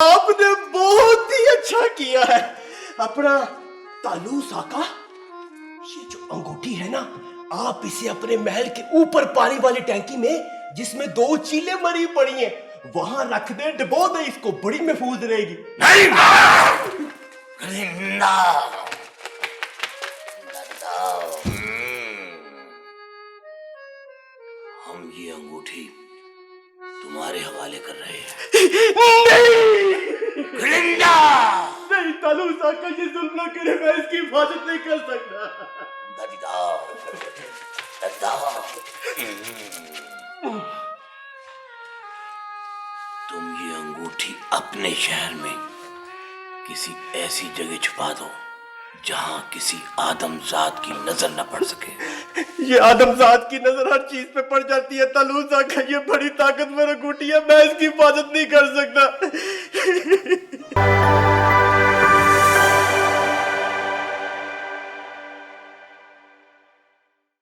आपने बहुत ही अच्छा किया है। अपना तालूस आका, ये जो अंगूठी है ना, आप इसे अपने महल के ऊपर पानी वाली टैंकी में, जिसमें 2 चीलें मरी पड़ी हैं, वहां रख दे, डबो दे इसको, बड़ी महफूज रहेगी। नहीं गलिंदा, हम ये अंगूठी तुम्हारे हवाले कर रहे हैं। नहीं गलिंदा, नहीं तालूस आका, ये जुल्म ना करे, मैं इसकी हिफाजत नहीं कर सकता। तुम ये अंगूठी अपने शहर में किसी ऐसी जगह छुपा दो जहां किसी आदमजात की नजर न पड़ सके। ये आदमजात की नजर हर चीज पे पड़ जाती है तालूस आका, ये बड़ी ताकतवर अंगूठी है, मैं इसकी हिफाजत नहीं कर सकता।